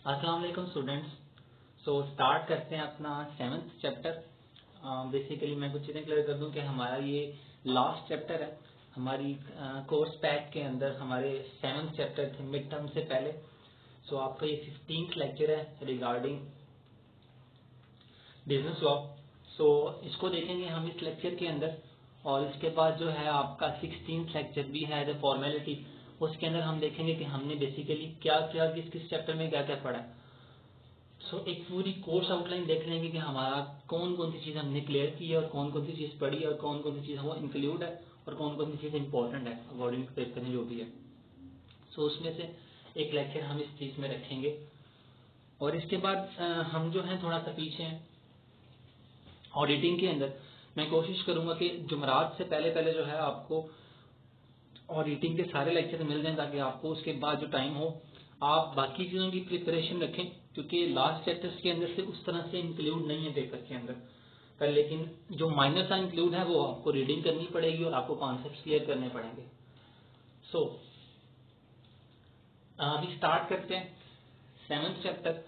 अस्सलाम वालेकुम students. Start करते हैं अपना 7th चैप्टर। बेसिकली मैं कुछ चीज़ें क्लियर कर दूं कि हमारा ये लास्ट चैप्टर है हमारी कोर्स पैक के अंदर। हमारे 7th चैप्टर थे मिड टर्म से पहले। आपका ये 15th लेक्चर है रिगार्डिंग बिजनेस लॉ। इसको देखेंगे हम इस लेक्चर के अंदर, और इसके बाद जो है आपका 16th लेक्चर भी है एज ए फॉर्मेलिटी। उसके अंदर हम देखेंगे कि हमने बेसिकली क्या क्या किस चैप्टर में क्या क्या पढ़ा है। एक पूरी कोर्स आउटलाइन देख लेंगे कि हमारा कौन कौन सी चीज़ हमने क्लियर की है और कौन कौन सी चीज़ पढ़ी है और कौन कौन सी चीज़ वो इंक्लूड है और कौन कौन सी चीज़ इंपॉर्टेंट है अकॉर्डिंग टू पेपर में जो भी है। उसमें से एक लेक्चर हम इस चीज़ में रखेंगे। और इसके बाद हम जो है थोड़ा सा पीछे हैं ऑडिटिंग के अंदर। मैं कोशिश करूंगा कि जुमरात से पहले पहले जो है आपको ऑडिटिंग के सारे लेक्चर मिल जाएं, ताकि आपको उसके बाद जो टाइम हो आप बाकी चीज़ों की प्रिपरेशन रखें, क्योंकि लास्ट चैप्टर्स के अंदर से उस तरह से इंक्लूड नहीं है पेपर के अंदर पर, लेकिन जो माइनर सा इंक्लूड है वो आपको रीडिंग करनी पड़ेगी और आपको कॉन्सेप्ट क्लियर करने पड़ेंगे। अभी स्टार्ट करते हैं 7th चैप्टर,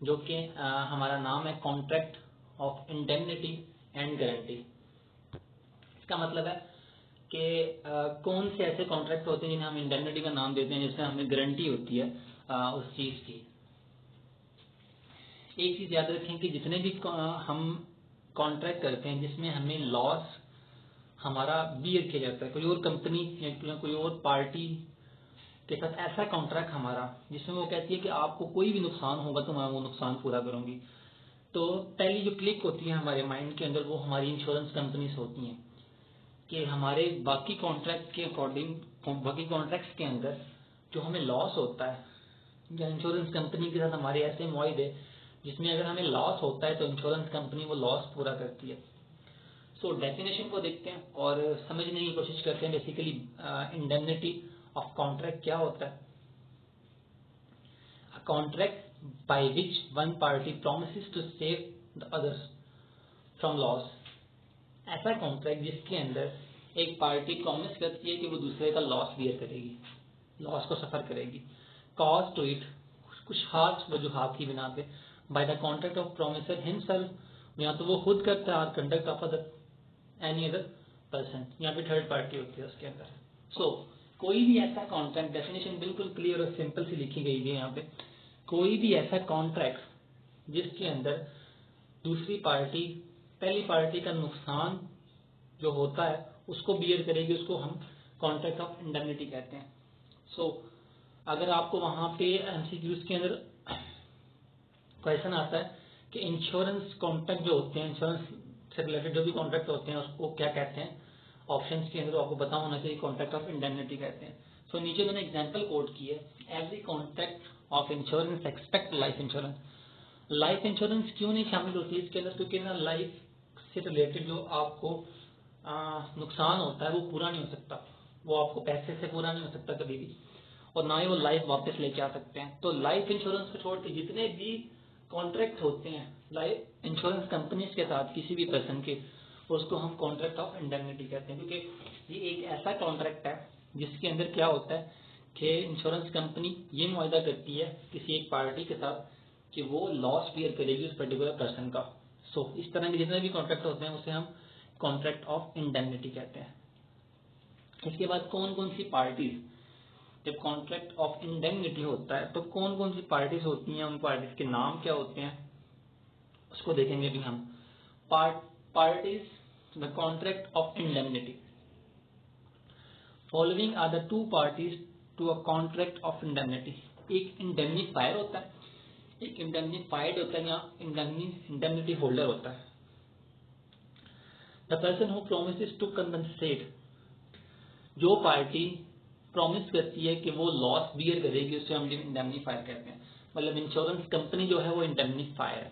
जो कि हमारा नाम है contract of indemnity and guarantee. इसका मतलब है कि कौन से ऐसे कॉन्ट्रैक्ट होते हैं जिन्हें हम इंडेमनिटी का नाम देते हैं, जिसमें हमें गारंटी होती है उस चीज़ की। एक चीज़ याद रखें कि जितने भी हम कॉन्ट्रैक्ट करते हैं जिसमें हमें लॉस हमारा बियर किया जाता है, कोई और कंपनी या कोई और पार्टी के साथ ऐसा कॉन्ट्रैक्ट हमारा जिसमें वो कहती है कि आपको कोई भी नुकसान होगा तो मैं वो नुकसान पूरा करूंगी, तो पहली जो क्लिक होती है हमारे माइंड के अंदर वो हमारी इंश्योरेंस कंपनीज होती हैं कि हमारे बाकी कॉन्ट्रैक्ट के अकॉर्डिंग, बाकी कॉन्ट्रैक्ट्स के अंदर जो हमें लॉस होता है या इंश्योरेंस कंपनी के साथ हमारे ऐसे मुआहदे जिसमें अगर हमें लॉस होता है तो इंश्योरेंस कंपनी वो लॉस पूरा करती है। डेफिनेशन को देखते हैं और समझने की कोशिश करते हैं बेसिकली इंडेमनिटी ऑफ कॉन्ट्रैक्ट क्या होता है। A contract by which one party promises to save the others from loss. ऐसा कॉन्ट्रैक्ट जिसके अंदर एक पार्टी प्रॉमिस करती है कि वो दूसरे का लॉस बियर करेगी, लॉस को सफर करेगी, कॉज टू इट कुछ खास वजूहात की बिना पे, by the contract of promisor himself, या तो वो खुद करता है और conduct of other any other person, या फिर थर्ड पार्टी होती है उसके अंदर। कोई भी ऐसा कॉन्ट्रैक्ट, डेफिनेशन बिल्कुल क्लियर और सिंपल सी लिखी गई है यहाँ पे, कोई भी ऐसा कॉन्ट्रैक्ट जिसके अंदर दूसरी पार्टी पहली पार्टी का नुकसान जो होता है उसको बियर करेगी, उसको हम कॉन्ट्रैक्ट ऑफ इंडेमनिटी कहते हैं। अगर आपको वहां पे एमसीक्यूज के अंदर क्वेश्चन आता है कि इंश्योरेंस कॉन्ट्रैक्ट जो होते हैं, इंश्योरेंस से रिलेटेड जो भी कॉन्ट्रैक्ट होते हैं उसको क्या कहते हैं, ऑप्शंस के अंदर आपको पता होना चाहिए, कॉन्ट्रैक्ट ऑफ इंडेमनिटी कहते हैं। नीचे मैंने एग्जांपल कोट की है, every contract of insurance expect life insurance. Life insurance क्यों नहीं शामिल होती है इसके अंदर, क्योंकि ना लाइफ से रिलेटेड जो आपको नुकसान होता है वो पूरा नहीं हो सकता, वो आपको पैसे से पूरा नहीं हो सकता कभी भी, और ना ही वो लाइफ वापस लेके आ सकते हैं। तो लाइफ इंश्योरेंस को छोड़ के जितने भी कॉन्ट्रैक्ट होते हैं लाइफ इंश्योरेंस कंपनीज के साथ किसी भी पर्सन के, उसको हम कॉन्ट्रैक्ट ऑफ इंडेमनिटी कहते हैं, क्योंकि ये एक ऐसा कॉन्ट्रैक्ट है जिसके अंदर क्या होता है कि इंश्योरेंस कंपनी ये मुआहदा करती है किसी एक पार्टी के साथ कि वो लॉस बियर करेगी उस पर्टिकुलर पर्सन का। इस तरह के जितने भी कॉन्ट्रैक्ट होते हैं उसे हम कॉन्ट्रैक्ट ऑफ इंडेमनिटी कहते हैं। इसके बाद कौन कौन सी पार्टीज, जब कॉन्ट्रैक्ट ऑफ इंडेमनिटी होता है तो कौन कौन सी पार्टीज होती हैं, उन पार्टीज के नाम क्या होते हैं उसको देखेंगे भी हम। Parties the contract of indemnity, following are the two parties to a contract of indemnity. एक इंडेमनीफायर होता है, एक इंडेमनीफाइड होता है या इंडेमनिटी होल्डर होता है। The person who promises to compensate, जो पार्टी प्रॉमिस करती है कि वो लॉस बियर करेगी उसे हम इंडेमनीफायर कहते हैं, मतलब इंश्योरेंस कंपनी जो है वो इंडेमनीफायर है।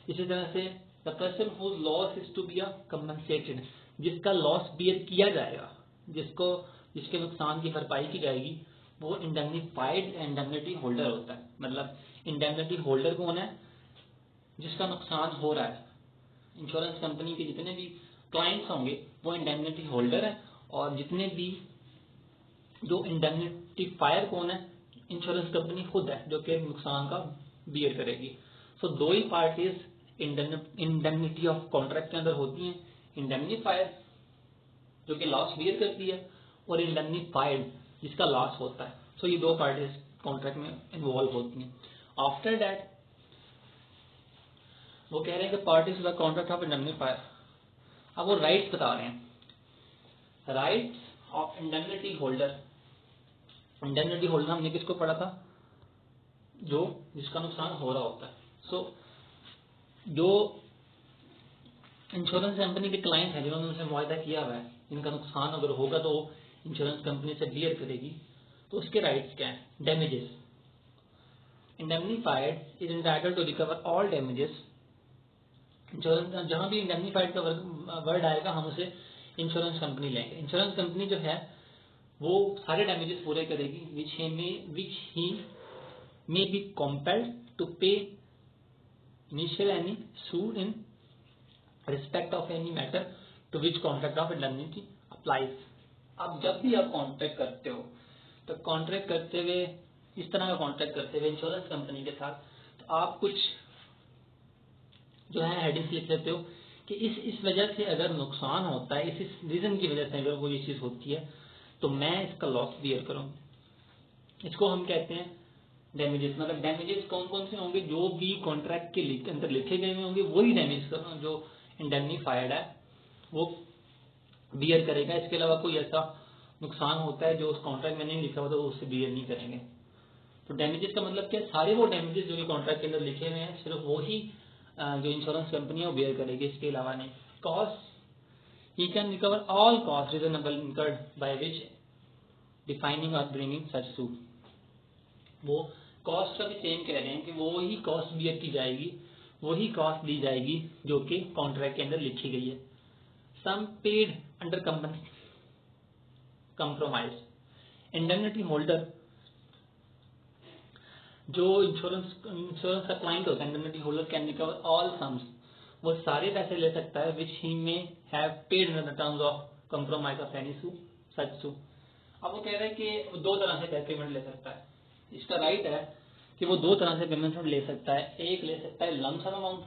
इसी तरह से the person whose loss is to be compensated, जिसका लॉस बियर किया जाएगा, जिसके नुकसान की भरपाई की जाएगी, वो इंडेमनीफाइड इंडेमनिटी होल्डर होता है। मतलब इंडेमनिटी होल्डर कौन है, जिसका नुकसान हो रहा है। इंश्योरेंस कंपनी के जितने भी क्लाइंट्स होंगे वो इंडेमनिटी होल्डर है, और जितने भी जो इंडेमनिटी फायर कौन है, इंश्योरेंस कंपनी खुद है जो कि नुकसान का बियर करेगी। सो दो ही पार्टीज इंडेमनिटी ऑफ कॉन्ट्रैक्ट के अंदर होती हैं, इंडेमनीफायर जो कि लॉस बियर करती है और इंडेमनीफाइड जिसका लॉस होता है। सो ये दो पार्टीज कॉन्ट्रैक्ट में इन्वॉल्व होती हैं। आफ्टर दैट वो कह रहे हैं कि parties the contract of indemnifier. अब वो राइट्स बता रहे हैं, rights of indemnity holder. Indemnity holder हमने किसको पढ़ा था, जो जिसका नुकसान हो रहा होता है। सो जो इंश्योरेंस कंपनी के क्लाइंट हैं जिन्होंने उनसे मुआहदा किया हुआ है, इनका नुकसान अगर होगा तो इंश्योरेंस कंपनी से बियर करेगी। तो उसके राइट्स क्या है, damages. Indemnified is entitled to recover all damages. Insurance जहां भी इंडेमनीफाइड का वर्ड आएगा हम उसे इंश्योरेंस कंपनी लेंगे। इंश्योरेंस कंपनी जो है वो सारे डैमेजेस पूरे करेगी which he may be compelled to pay initial any suit in respect of any matter to which contract of indemnity applies. अब जब भी आप कॉन्ट्रैक्ट करते हो तो कॉन्ट्रैक्ट करते हुए, इस तरह का कॉन्ट्रैक्ट करते हुए इंश्योरेंस कंपनी के साथ, तो आप कुछ जो है हेडिंग्स लिख लेते हो कि इस वजह से अगर नुकसान होता है, इस रीजन की वजह से अगर वो ये चीज होती है तो मैं इसका लॉस बियर करूंगा। इसको हम कहते हैं डैमेजेस। मतलब डैमेजेस कौन कौन से होंगे, जो भी कॉन्ट्रैक्ट के अंदर लिखे गए होंगे वही डैमेज जो इंडेमनीफाइड है वो बियर करेगा। इसके अलावा कोई ऐसा नुकसान होता है जो उस कॉन्ट्रैक्ट में नहीं लिखा हुआ तो उससे बियर नहीं करेंगे। तो डैमेजेस का मतलब क्या, सारे वो डैमेजेस जो कि कॉन्ट्रैक्ट के अंदर लिखे हुए हैं सिर्फ वही जो इंश्योरेंस कंपनी है वो बियर करेगी, इसके अलावा नहीं। Cost, he can recover all cost reasonable incurred by which defining और ब्रिंगिंग सच सूट। वो कॉस्ट का भी सेम कह रहे हैं कि वो ही कॉस्ट बियर की जाएगी, वही कॉस्ट दी जाएगी जो कि कॉन्ट्रैक्ट के अंदर लिखी गई है। Sum paid under compromise. Indemnity holder जो इंश्योरेंस का क्लाइंट होता है, indemnity holder can recover all sums. वो सारे पैसे ले सकता है which he may have paid in the terms of compromise of any such suit. अब वो कह रहे हैं कि वो दो तरह से पेमेंट ले सकता है। इसका राइट है कि वो दो तरह से पेमेंट ले सकता है। एक ले सकता है लमसम अमाउंट,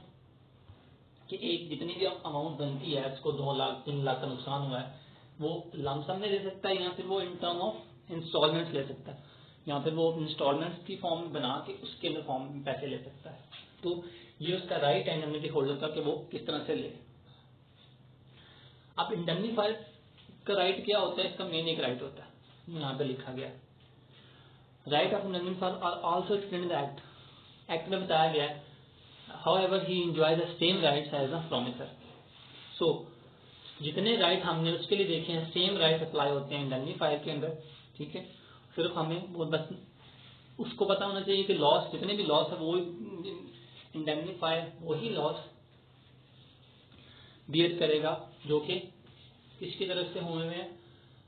कि एक जितनी भी अमाउंट बनती है, उसको 2 लाख 3 लाख का नुकसान हुआ है, वो लमसम में ले सकता है, या फिर वो इन टर्म ऑफ इंस्टॉलमेंट्स ले सकता है, या फिर वो इंस्टॉलमेंट्स की फॉर्म बना के उसके अंदर फॉर्म में पैसे ले सकता है। तो ये उसका राइट है इंडेमनिटी होल्डर का कि वो किस तरह से ले। अब इंडेमनीफायर का राइट क्या होता है, इसका मेन एक राइट होता है, यहाँ पे लिखा गया right of indemnifier are also explained in the act. Act में बताया गया है however he enjoys the same rights as a promisor। so जितने राइट हमने उसके लिए देखे हैं सेम राइट अप्लाई होते हैं इंडेमनीफायर के अंदर, ठीक है। सिर्फ हमें वो बस उसको पता होना चाहिए कि लॉस, जितने भी लॉस है वो इंडेमनीफायर वही लॉस बियर करेगा जो कि किसकी तरफ से हुए हैं,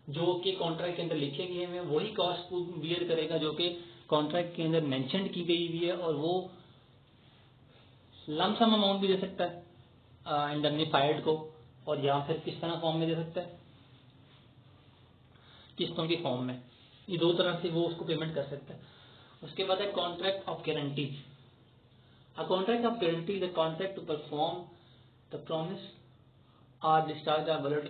जो कि कॉन्ट्रैक्ट के अंदर लिखे गए हैं, वही कॉस्ट को बियर करेगा जो कि कॉन्ट्रैक्ट के अंदर मेंशन की गई हुई है। और वो लमसम अमाउंट भी दे सकता है इंडेमनीफाइड को, और या फिर किस तरह फॉर्म में दे सकता है, किस्तों की फॉर्म में। ये दो तरह से वो उसको पेमेंट कर सकता है। उसके बाद है contract of guarantee. A contract of guarantee is a contract to perform the promise और डिस्चार्ज आर वैलिड।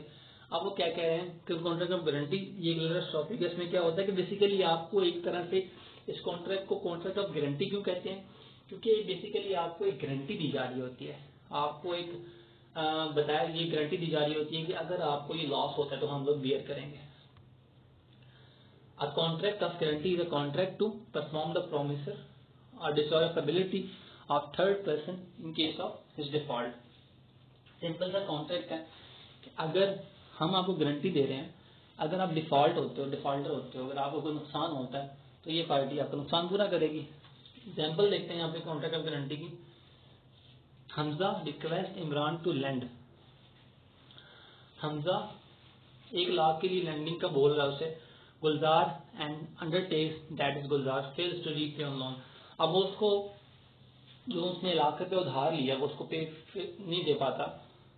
अब वो क्या कह रहे हैं कि कॉन्ट्रैक्ट ऑफ गारंटी ये लेटेस्ट टॉपिक है। इसमें क्या होता है कि बेसिकली आपको एक तरह से इस कॉन्ट्रैक्ट को कॉन्ट्रैक्ट ऑफ गारंटी क्यों कहते हैं, क्योंकि बेसिकली आपको एक गारंटी दी जा रही होती है। आपको एक बताया ये गारंटी दी जा रही होती है कि अगर आपको ये लॉस होता है तो हम लोग बियर करेंगे। A contract of guarantee is a contract to perform the promiser और discharge ability of third person in case of his default. Simple सा कॉन्ट्रैक्ट है कि अगर हम आपको गारंटी दे रहे हैं, अगर आप डिफॉल्टर होते हो, अगर आपको कोई नुकसान होता है तो ये पार्टी आपका नुकसान पूरा करेगी। एग्जाम्पल देखते हैं यहाँ पे कॉन्ट्रैक्ट ऑफ गारंटी की। Hamza request Imran to lend. Hamza 1 lakh के लिए लैंडिंग का बोल रहा है उसे। Gulzar and undertakes that is Gulzar fails to repay on loan. अब वो उसको जो उसने 1 लाख रुपए उधार लिया वो उसको पे नहीं दे पाता।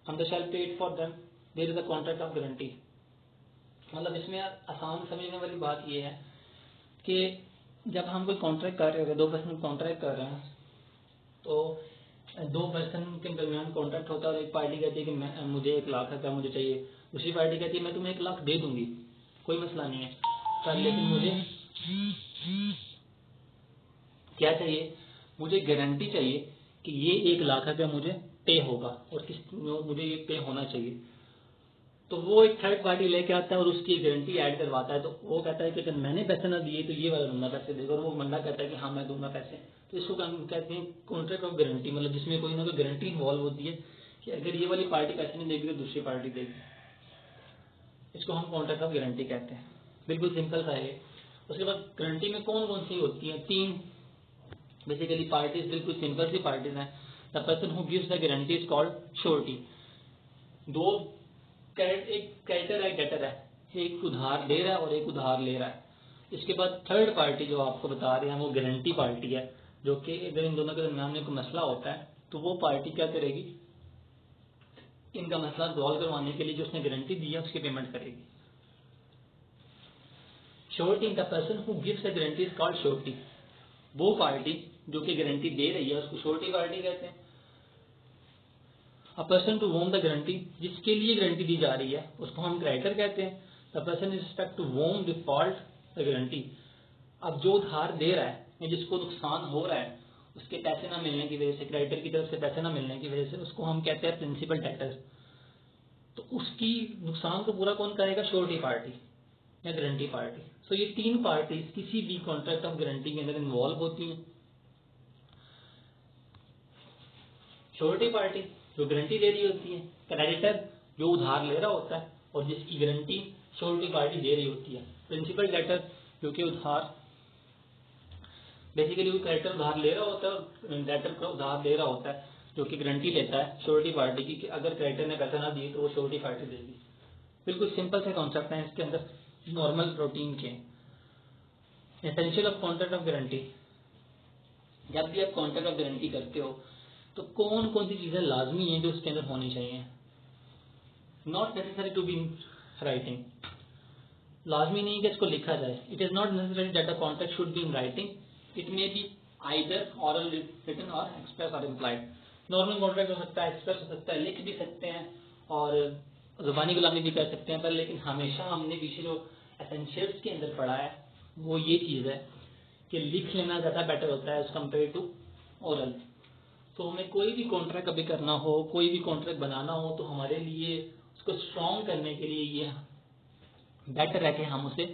हमजा shall pay it for them, there is a contract of guarantee. मतलब इसमें आसान समझने वाली बात यह है कि जब हम कोई कॉन्ट्रैक्ट कर रहे होते हैं, 2 पर्सन कॉन्ट्रैक्ट कर रहे हैं, तो दो पर्सन के दरमियान कॉन्ट्रैक्ट होता है और एक पार्टी कहती है कि मुझे 1 लाख रुपया मुझे चाहिए, दूसरी पार्टी कहती है मैं तुम्हें 1 लाख दे दूंगी, कोई मसला नहीं है पर लेकिन मुझे क्या चाहिए, मुझे गारंटी चाहिए कि ये 1 लाख रुपया मुझे पे होगा और मुझे ये पे होना चाहिए। तो वो एक थर्ड पार्टी लेके आता है और उसकी गारंटी ऐड करवाता है। तो वो कहता है कि अगर मैंने पैसे ना दिए तो ये वाला बंदा पैसे देगा, और वो बंदा कहता है कि हाँ मैं दूंगा पैसे। तो इसको कहते हैं कॉन्ट्रैक्ट ऑफ गारंटी, मतलब जिसमें कोई ना कोई गारंटी इन्वॉल्व होती है कि अगर ये वाली पार्टी पैसे नहीं देगी तो दूसरी पार्टी देगी। इसको हम कॉन्ट्रैक्ट ऑफ गारंटी कहते हैं। बिल्कुल सिंपल सा है। उसके बाद गारंटी में कौन कौन सी होती है, 3 बेसिकली पार्टीज, बिल्कुल सिंपल सी पार्टीज हैं। The person who gives the guarantee is called surety. एक क्रेडिटर है, डेटर है, एक उधार दे रहा है और एक उधार ले रहा है। इसके बाद थर्ड पार्टी जो आपको बता रहे हैं वो गारंटी पार्टी है, जो कि अगर इन दोनों के दरमियान में कोई मसला होता है तो वो पार्टी क्या करेगी, इनका मसला सॉल्व करवाने के लिए जो उसने गारंटी दी है उसकी पेमेंट करेगी। Surety, the person who gives the guarantee is called surety. वो पार्टी जो कि गारंटी दे रही है उसको श्योरिटी पार्टी कहते हैं। A person to whom the guarantee, जिसके लिए गारंटी दी जा रही है उसको हम क्रेडिटर कहते हैं। The person is expect to whom default the guarantee. अब जो उधार दे रहा है या जिसको नुकसान हो रहा है उसके पैसे ना मिलने की वजह से, क्रेडिटर की तरफ से पैसे ना मिलने की वजह से, उसको हम कहते हैं प्रिंसिपल डेटर। तो उसकी नुकसान को पूरा कौन करेगा, श्योरिटी पार्टी या गारंटी पार्टी। सो ये 3 पार्टीज किसी भी कॉन्ट्रैक्ट ऑफ गारंटी के अंदर इन्वॉल्व होती हैं। श्योरिटी पार्टी जो गारंटी दे रही होती है, क्रेडिटर जो उधार ले रहा होता है और जिसकी गारंटी श्योरिटी पार्टी दे रही होती है, प्रिंसिपल डेटर जो कि उधार, बेसिकली वो क्रेडिटर उधार ले रहा होता है और डेटर को उधार दे रहा होता है जो कि गारंटी लेता है श्योरिटी पार्टी की कि अगर क्रेडिटर ने पैसा ना दिए तो वो श्योरिटी पार्टी देगी। बिल्कुल सिंपल से कॉन्सेप्ट है, इसके अंदर नॉर्मल रूटीन के। Essential of contract of guarantee, जब भी आप कॉन्ट्रैक्ट ऑफ गारंटी करते हो तो कौन कौन सी चीजें लाजमी हैं जो उसके अंदर होनी चाहिए। Not necessary to be writing, लाजमी नहीं कि इसको लिखा जाए। It is not necessary that the contract should be in writing, it may be either oral written और एक्सप्रेस और इम्प्लाइड। नॉर्मल कॉन्ट्रैक्ट हो सकता है, एक्सप्रेस हो सकता है, लिख भी सकते हैं और जुबानी गुलामी भी कर सकते हैं, पर लेकिन हमेशा हमने पीछे जो एसेंशियल्स के अंदर पढ़ा है वो ये चीज है कि लिख लेना ज्यादा बेटर होता है एज कम्पेयर टू ओरल। तो हमें कोई भी कॉन्ट्रैक्ट कभी करना हो, कोई भी कॉन्ट्रैक्ट बनाना हो तो हमारे लिए उसको स्ट्रॉन्ग करने के लिए ये बेटर है कि हम उसे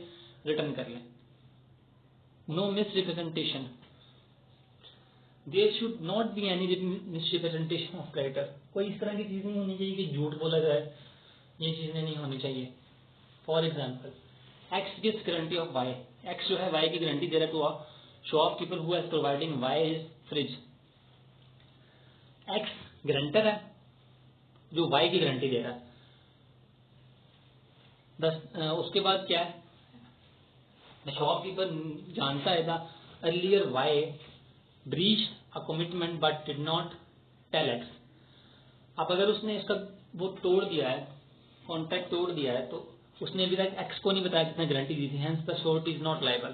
रिटर्न कर लें। No misrepresentation, there should not be any misrepresentation of creditor. कोई इस तरह की चीज नहीं होनी चाहिए कि झूठ बोला जाए, ये चीजें नहीं होनी चाहिए। For example X gives guarantee of Y, X जो है वाई की गारंटी दे रहा है to a shopkeeper who is providing Y his fridge. X guarantor है जो वाई की गारंटी दे रहा है। उसके बाद क्या है, द शॉपकीपर जानता है the earlier Y breach a commitment but did not tell X. अब अगर उसने इसका वो तोड़ दिया है, कॉन्ट्रैक्ट तोड़ दिया है, तो उसने अभी तक एक्स को नहीं बताया किसने गारंटी दी थी, hence the surety is not liable.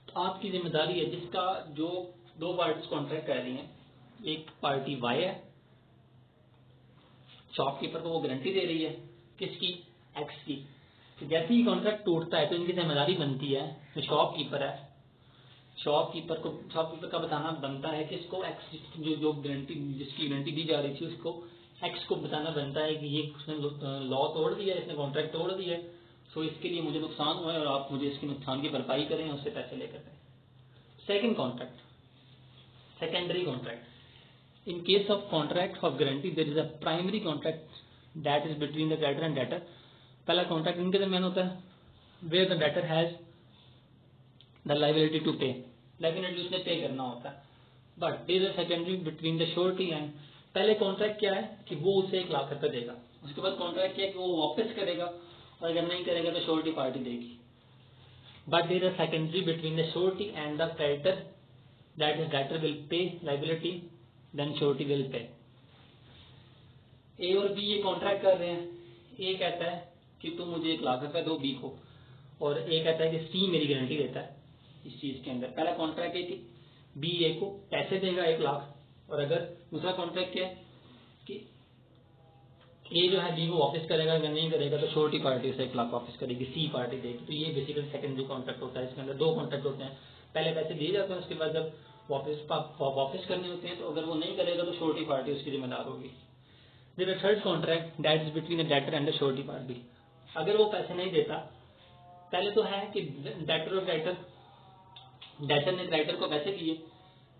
तो आपकी जिम्मेदारी है, जिसका जो 2 पार्टीज कॉन्ट्रैक्ट कर रही हैं, एक पार्टी वाई है, शॉपकीपर को वो गारंटी दे रही है किसकी, एक्स की। तो जैसे ही कॉन्ट्रैक्ट टूटता है तो इनकी जिम्मेदारी बनती है, जो शॉपकीपर है, शॉपकीपर का बताना बनता है कि इसको एक्स जो गारंटी जिसकी गारंटी दी जा रही थी उसको एक्स को बताना बनता है कि ये उसने लॉ तोड़ दिया, इसने कॉन्ट्रैक्ट तोड़ दिया, सो इसके लिए मुझे नुकसान हुआ है और आप मुझे इसके नुकसान की भरपाई करें, उससे पैसे लेकर दें। Second contract, secondary contract. In case of contract of guarantee, there is a primary contract that is between the creditor and debtor. पहला कॉन्ट्रैक्ट इनके दरमियान होता है where the debtor has the liability to pay, liability उसने पे करना होता है, but there is a secondary between the surety and, पहले कॉन्ट्रैक्ट क्या है कि वो उसे 1 लाख रुपए देगा, उसके बाद कॉन्ट्रैक्ट क्या है कि वो वापस करेगा और अगर नहीं करेगा तो श्योरिटी पार्टी देगी। But there is a secondary between the surety and the creditor, that is debtor will pay liability, then surety will pay। ए और बी ये कॉन्ट्रैक्ट कर रहे हैं, ए कहता है कि तुम मुझे 1 लाख रुपए दो बी को, और ए कहता है कि सी मेरी गारंटी देता है इस चीज के अंदर। पहला कॉन्ट्रैक्ट है कि बी ए को पैसे देगा 1 लाख और अगर दूसरा कॉन्ट्रैक्ट क्या है कि ए जो है बी को वापस करेगा, अगर नहीं करेगा तो छोटी पार्टी उसे 1 लाख वापस करेगी, सी पार्टी देगी। तो ये बेसिकली सेकेंडरी कॉन्ट्रैक्ट होता है। इसके अंदर 2 कॉन्ट्रैक्ट होते हैं, पहले पैसे दिए जाते हैं, उसके बाद जब वापस करने होते हैं तो अगर वो नहीं करेगा तो छोटी पार्टी उसकी जिम्मेदार होगी। There third contract that is between the debtor and the छोटी पार्टी। अगर वो पैसे नहीं देता, पहले तो है कि डेटर और डेटर ने क्रेडिटर को पैसे दिए,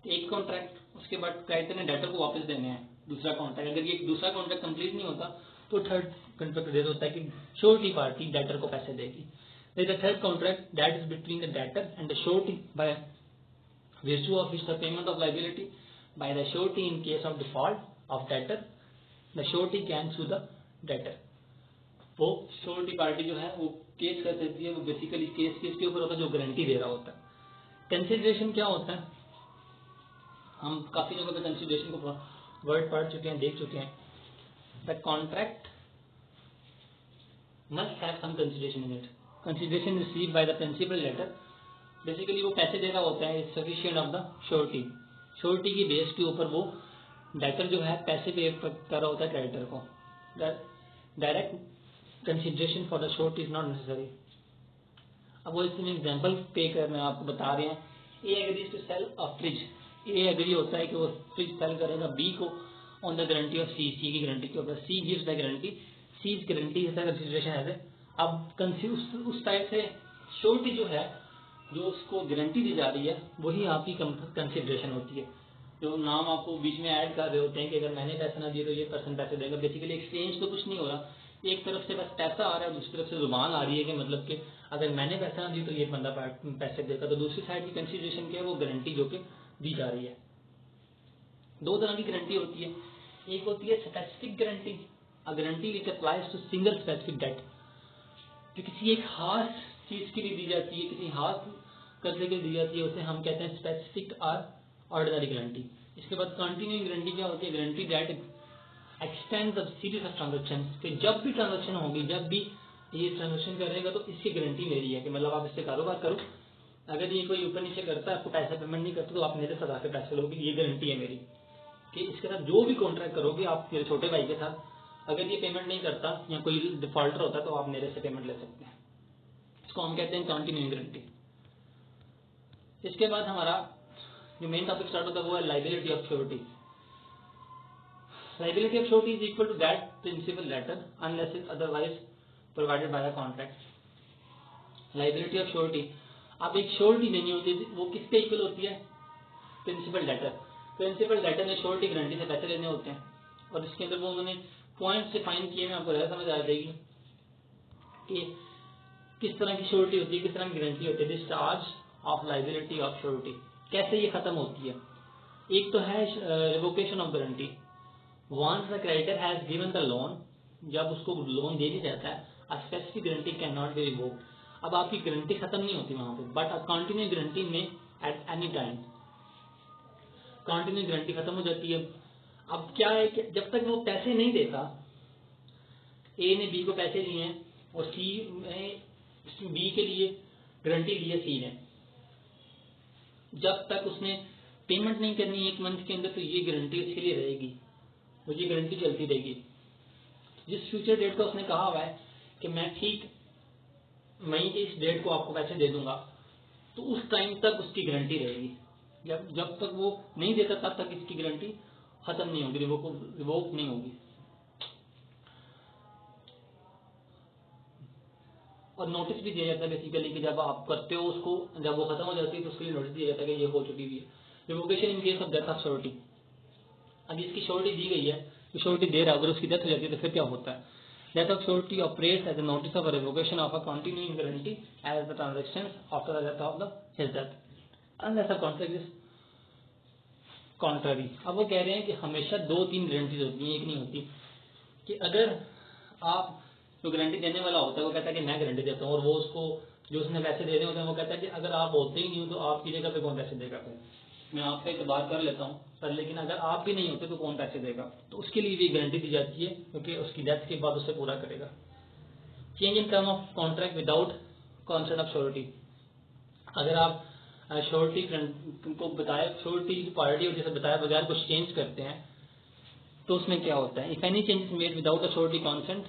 एक कॉन्ट्रैक्ट, उसके बाद क्रेडिटर ने डेटर को वापस देने हैं, दूसरा कॉन्ट्रैक्ट। अगर ये दूसरा कॉन्ट्रैक्ट कंप्लीट नहीं होता तो थर्ड कॉन्ट्रैक्ट दे होता है कि श्योरिटी पार्टी डेटर को पैसे देगी। The third contract that is between the debtor and the surety by virtue of which the payment of liability by the surety in case of default of debtor, the surety can sue the debtor। वो surety party जो है वो case कर सकती है, वो basically case किसके ऊपर होता है, जो गारंटी दे रहा होता है। कंसिडरेशन क्या होता है, हम काफी जगह पे कंसिडरेशन को वर्ड पढ़ चुके हैं, देख चुके हैं। The contract must have some consideration in it. Consideration receive by the principal debtor, basically वो पैसे दे रहा होता है sufficient of the surety, surety की बेस के ऊपर वो डेटर जो है पैसे पे कर रहा होता है क्रेडिटर को। Direct consideration for the surety is not necessary. अब वो इसमें एग्जांपल पे करना आपको बता रहे हैं। A agrees to sell a fridge, A agree होता है कि वो फ्रिज सेल करेगा बी को on the guarantee of C, C की गारंटी के ऊपर। C gives the guarantee, C is guarantee is the consideration है। अब उस टाइप से श्योरिटी जो है, जो उसको गारंटी दी जा रही है, वही आपकी कंसिडरेशन होती है। जो नाम आपको बीच में ऐड कर रहे होते हैं कि अगर मैंने पैसा ना दिया तो ये पर्सन पैसे देगा। बेसिकली एक्सचेंज तो कुछ नहीं हो रहा, एक तरफ से बस पैसा आ रहा है, दूसरी तरफ से जुबान आ रही है कि मतलब कि अगर मैंने पैसा ना दी तो ये बंदा पैसे देगा। तो दूसरी साइड की कंसिडरेशन क्या है, वो गारंटी जो कि दी जा रही है। 2 तरह की गारंटी होती है, एक होती है specific guarantee, a guarantee which applies to single specific debt, जो किसी एक खास चीज के लिए दी जाती है, किसी खास कर्जे के लिए दी जाती है, उसे हम कहते हैं स्पेसिफिक और ऑर्डिनरी गारंटी। इसके बाद कंटिन्यूइंग गारंटी क्या होती है, guarantee that x tends the series of transaction, कि जब भी ट्रांजेक्शन होगी, जब भी ये ट्रांजेक्शन करेगा तो इसकी गारंटी मेरी है कि मतलब आप इससे कारोबार करो, अगर ये कोई ऊपर नीचे करता है, आपको पैसा पेमेंट नहीं करता तो आप मेरे साथ आके पैसे लोगे, ये गारंटी है मेरी कि इसके साथ जो भी कॉन्ट्रैक्ट करोगे आप मेरे छोटे भाई के साथ, अगर ये पेमेंट नहीं करता या कोई डिफॉल्टर होता तो आप मेरे से पेमेंट ले सकते हैं। इसको हम कहते हैं कंटिन्यूइंग गारंटी। इसके बाद हमारा जो मेन टॉपिक स्टार्ट होता है वो है liability of surety. Liability of surety is equal to that principal letter unless is otherwise provided by a contract. Liability of surety, अब एक श्योरिटी देनी होती है, वो किसके इक्वल होती है, प्रिंसिपल लेटर। प्रिंसिपल लेटर ने श्योरिटी गारंटी से पैसे लेने होते हैं, और इसके अंदर वो उन्होंने पॉइंट से फाइन किए, में आपको ज्यादा समझ आ जाएगी कि किस तरह की श्योरिटी होती है, किस तरह की गारंटी होती है। Discharge of liability of surety, कैसे ये खत्म होती है। एक तो है revocation of guarantee, once the creditor has given the loan, जब उसको लोन दे दिया जाता है, a specific guarantee can not be revoked. अब आपकी गारंटी खत्म नहीं होती वहां पे, बट अ कंटिन्यू गारंटी में at any time continue guarantee खत्म हो जाती है। अब क्या है कि जब तक वो पैसे नहीं देता, ए ने बी को पैसे दिए हैं और सी ने बी के लिए गारंटी ली है सी ने, जब तक उसने पेमेंट नहीं करनी 1 मंथ के अंदर, तो ये गारंटी उसके लिए रहेगी, वो ये गारंटी चलती रहेगी। जिस फ्यूचर डेट का उसने कहा हुआ है कि मैं ठीक मई के इस डेट को आपको पैसे दे दूंगा, तो उस टाइम तक उसकी गारंटी रहेगी। जब तक वो नहीं देता तब तक इसकी गारंटी खत्म नहीं होगी, रिवोक नहीं होगी। और नोटिस भी दिया जाता है बेसिकली कि जब आप करते हो उसको, जब वो खत्म हो जाती है तो उसके लिए नोटिस दिया जाता है कि ये हो चुकी हुई है। Revocation in case of death of surety, अब इसकी श्योरिटी दी गई है, तो श्योरिटी दे रहा है, अगर उसकी डेथ हो जाती है तो फिर क्या होता है। Death of surety operates as a notice of revocation of a continuing guarantee as the transactions after the death of the his death unless a contract is contrary. अब वो कह रहे हैं कि हमेशा 2-3 गारंटीज होती हैं, एक नहीं होती। कि अगर आप जो गारंटी देने वाला होता है वो कहता है कि मैं गारंटी देता हूँ, और वो उसको जो उसने पैसे देने होते हैं वो कहता है कि अगर आप होते ही नहीं हो तो आपकी जगह पे कौन पैसे देगा, फिर मैं आपका इतबार कर लेता हूँ पर लेकिन अगर आप भी नहीं होते तो कौन पैसे देगा। तो उसके लिए भी गारंटी दी जाती है क्योंकि उसकी डेथ के बाद उसे पूरा करेगा। Change in term of contract without consent of surety, अगर आप श्योरिटी को बताया, श्योरिटी पार्टी और जैसे बताया बगैर कुछ चेंज करते हैं तो उसमें क्या होता है, if any change is made without a surety consent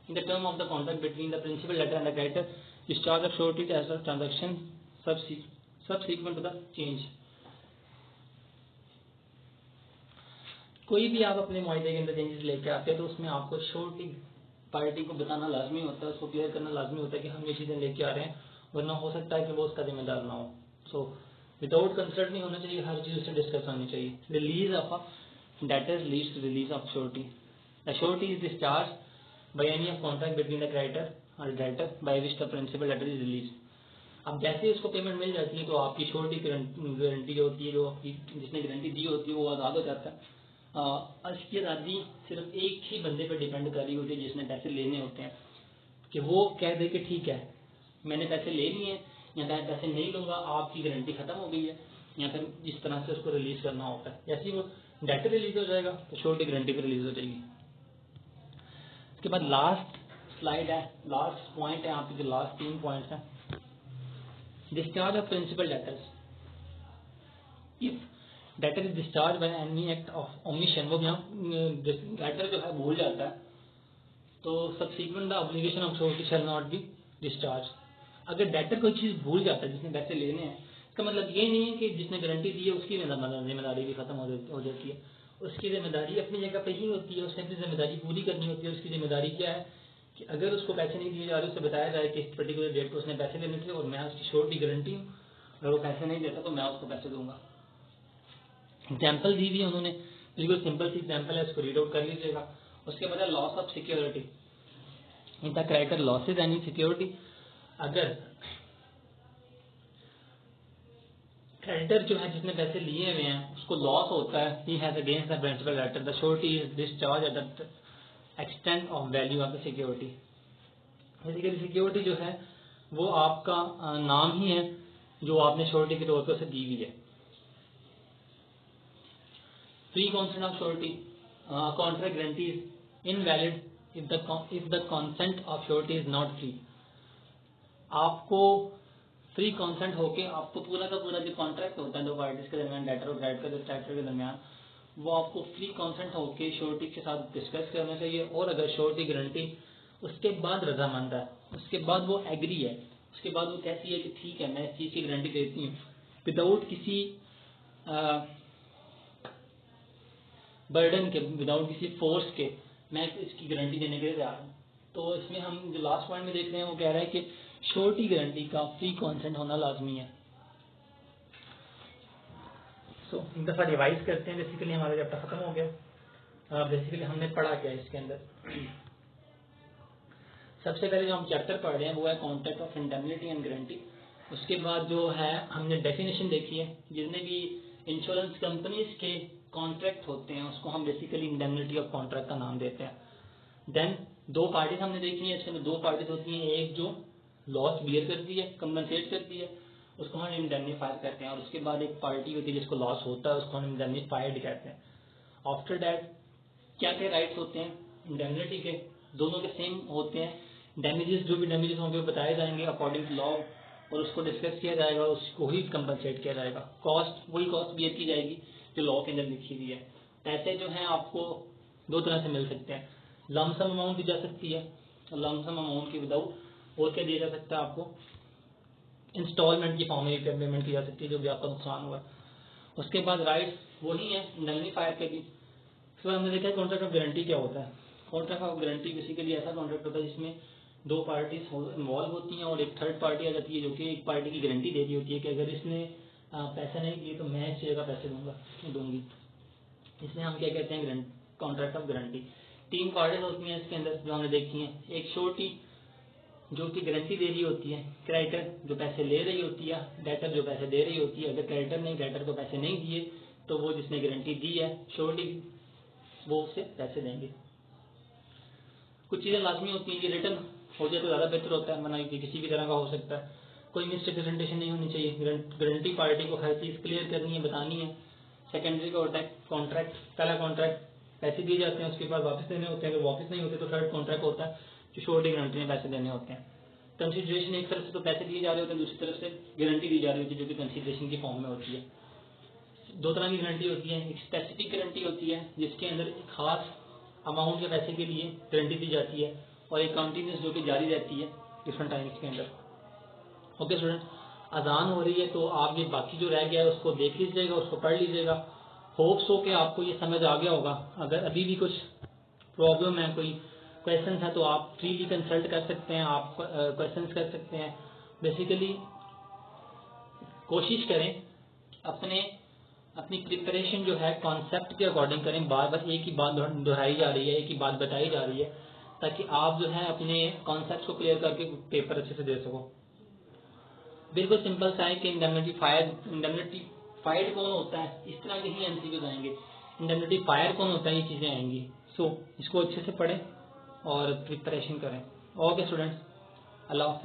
in the term of the contract between the principal letter and the creditor, discharge of surety as a transaction subsequent to the change. कोई भी आप अपने मुआहदे के अंदर changes लेके आते हैं तो उसमें आपको श्योरिटी पार्टी को बताना लाजमी होता है, उसको क्लियर करना लाजमी होता है कि हम ये चीजें लेके आ रहे हैं, वरना हो सकता है कि वो उसका जिम्मेदार ना हो। सो विदाउट कंसल्ट नहीं होना चाहिए, हर चीज से डिस्कस होनी चाहिए। Release of a debtors leads to release of surety. The surety is discharge by any of contract between the creditor और debtor by which the principal letter is release. अब जैसे ही उसको पेमेंट मिल जाती है तो आपकी श्योरिटी गारंटी जो होती है, जो आपकी जिसने गारंटी दी होती है वो आज़ाद हो जाता है। इसकी आज़ादी सिर्फ एक ही बंदे पर डिपेंड कर रही होती है जिसने पैसे लेने होते हैं, कि वो कह दे कि ठीक है मैंने पैसे ले लिए या मैं पैसे नहीं लूंगा, आपकी गारंटी खत्म हो गई है, या फिर जिस तरह से उसको रिलीज करना होता है। जैसे ही वो डेटर रिलीज हो जाएगा तो श्योरिटी गारंटी पर रिलीज हो जाएगी। उसके बाद लास्ट स्लाइड है, लास्ट पॉइंट है आपके, जो लास्ट 3 पॉइंट्स हैं। Discharge of principal debtors. If debtor is discharge by any act of omission, वो यहाँ डेटर जो है भूल जाता है तो subsequent the obligation of surety shall not be discharge. अगर डेटर कोई चीज भूल जाता है जिसने पैसे लेने हैं, इसका मतलब ये नहीं है कि जिसने गारंटी दी है उसकी जिम्मेदारी भी खत्म हो जाती है। उसकी जिम्मेदारी अपनी जगह पे ही होती है, उसने अपनी जिम्मेदारी पूरी करनी होती है। उसकी जिम्मेदारी क्या है कि अगर उसको पैसे नहीं दिए जा रहे, उसे बताया जाए कि इस पर्टिकुलर डेट को उसने पैसे लेने थे और मैं उसकी श्योरिटी गारंटी हूँ, अगर वो पैसे नहीं देता तो मैं उसको पैसे दूंगा। एग्जाम्पल दी हुई है उन्होंने, बिल्कुल सिंपल सी एग्जाम्पल है, इसको रीड आउट कर लीजिएगा। उसके बाद loss of security. In the creditor losses any security, अगर क्रेडिटर जो है जिसने पैसे लिए हुए हैं उसको लॉस होता है, he has against the principal debtor, the surety is discharge at the extent of value of the security. Basically security जो है वो आपका नाम ही है जो आपने श्योरिटी के तौर पर उसे दी हुई है। Free consent of surety, contract guarantee is invalid if the consent of surety is not free। आपको फ्री कॉन्सेंट होके आपको पूरा का पूरा जो कॉन्ट्रैक्ट होता है दो पार्टीज के दरमियान, डेटर और क्रेडिटर के दरमियान, वो आपको फ्री कॉन्सेंट होके श्योरिटी के साथ डिस्कस करना चाहिए। और अगर श्योरिटी गारंटी उसके बाद रजामंद है, उसके बाद वो एग्री है, उसके बाद वो कहती है कि ठीक है मैं इस चीज की गारंटी देती हूँ विदाउट किसी बर्डन के, विदाउट किसी फोर्स के, मैं इसकी गारंटी देने के लिए तैयार हूँ। तो इसमें हम जो लास्ट पॉइंट में देख रहे हैं वो कह रहा है कि श्योरिटी गारंटी का फ्री कॉन्सेंट होना लाजमी है। सो एक दफा रिवाइज करते हैं। बेसिकली हमारा चैप्टर खत्म हो गया। बेसिकली हमने पढ़ा क्या इसके अंदर। सबसे पहले जो हम चैप्टर पढ़ रहे हैं वो है contract of indemnity and guarantee. उसके बाद जो है हमने डेफिनेशन देखी है, जितने भी इंश्योरेंस कंपनीज के कॉन्ट्रैक्ट होते हैं उसको हम बेसिकली इंडेमनिटी ऑफ कॉन्ट्रैक्ट का नाम देते हैं। देन दो पार्टीज हमने देखी है, इसमें दो पार्टीज होती हैं, एक जो लॉस बियर करती है, कंपनसेट करती है, उसको हम इंडेमनीफायर कहते हैं, और उसके बाद एक पार्टी होती है जिसको लॉस होता है, उसको हम इंडेमनीफाइड कहते हैं। आफ्टर दैट क्या क्या राइट्स होते हैं इंडेमनिटी के, दोनों के सेम होते हैं। डैमेजेस जो भी डैमेजेस होंगे वो बताए जाएंगे अकॉर्डिंग टू लॉ, और उसको डिस्कस किया जाएगा, उसको ही कंपनसेट किया जाएगा। कॉस्ट वही कॉस्ट बियर की जाएगी जो लॉ के अंदर लिखी हुई है। पैसे जो हैं आपको दो तरह से मिल सकते हैं, लमसम अमाउंट दी जा सकती है, लमसम अमाउंट की विदाउट और क्या दिया जा सकता है आपको, इंस्टॉलमेंट की फॉर्म में पेमेंट की जा सकती है जो भी आपका नुकसान हुआ। उसके बाद राइट्स वही है इंडेमनीफायर के भी। उसके बाद हमने देखा कॉन्ट्रैक्ट ऑफ गारंटी क्या होता है। कॉन्ट्रैक्ट ऑफ गारंटी बेसिकली ऐसा कॉन्ट्रैक्ट होता है जिसमें दो पार्टीज इन्वॉल्व होती हैं और एक थर्ड पार्टी आ जाती है जो कि एक पार्टी की गारंटी दे रही होती है कि अगर इसने पैसा नहीं दिए तो मैं इस जगह पैसे दूंगी। इसमें हम क्या कहते हैं, कॉन्ट्रैक्ट ऑफ गारंटी। 3 पार्टीज होती हैं इसके अंदर जो हमने देखी हैं। एक श्योरिटी जो कि गारंटी दे रही होती है, क्रेडिटर जो पैसे ले रही होती है, डेटर जो पैसे दे रही होती है। अगर क्रेडिटर ने क्रेडिटर को पैसे नहीं दिए तो वो जिसने गारंटी दी है श्योरिटी वो उससे पैसे देंगे। कुछ चीज़ें लाजमी होती हैं, ये रिटर्न हो जाए तो ज़्यादा बेहतर होता है, वरना किसी भी तरह का हो सकता है। कोई मिसरिप्रेजेंटेशन नहीं होनी चाहिए। गारंटी पार्टी को हर चीज़ क्लियर करनी है, बतानी है। सेकेंडरी कॉन्ट्रैक्ट, पहला कॉन्ट्रैक्ट पैसे दिए जाते हैं, उसके बाद वापस देने होते हैं। अगर वापस नहीं होते तो थर्ड कॉन्ट्रैक्ट होता है जो श्योरिटी गारंटी में पैसे देने होते हैं। कंसिडरेशन एक तरफ से तो पैसे दिए जा रहे होते हैं, दूसरी तरफ से गारंटी दी जा रही होती है जो कि कंसिडरेशन की फॉर्म में होती है। दो तरह की गारंटी होती है, एक स्पेसिफिक गारंटी होती है जिसके अंदर एक खास अमाउंट के पैसे के लिए गारंटी दी जाती है, और एक कंटिन्यूस जो कि जारी रहती है डिफरेंट टाइम्स के अंदर। ओके स्टूडेंट, अजान हो रही है तो आप ये बाकी जो रह गया है उसको देख लीजिएगा, उसको पढ़ लीजिएगा। होप्स हो कि आपको ये समझ आ गया होगा। अगर अभी भी कुछ प्रॉब्लम है, कोई क्वेश्चन है, तो आप फ्रीली कंसल्ट कर सकते हैं, आप क्वेश्चन कर सकते हैं। बेसिकली कोशिश करें अपनी प्रिपरेशन जो है कॉन्सेप्ट के अकॉर्डिंग करें। बार बार एक ही बात दोहराई जा रही है, एक ही बात बताई जा रही है, ताकि आप जो है अपने कॉन्सेप्ट को क्लियर करके पेपर अच्छे से दे सको। बिल्कुल सिंपल सा है कि इंडेमनिफाइड कौन होता है, इस तरह के ही एमसीक्यूज आएंगे। इंडेमनिफायर कौन होता है, ये चीजें आएंगी। सो इसको अच्छे से पढ़ें और प्रिपरेशन करें। ओके स्टूडेंट्स, अल्लाह हाफ़िज़।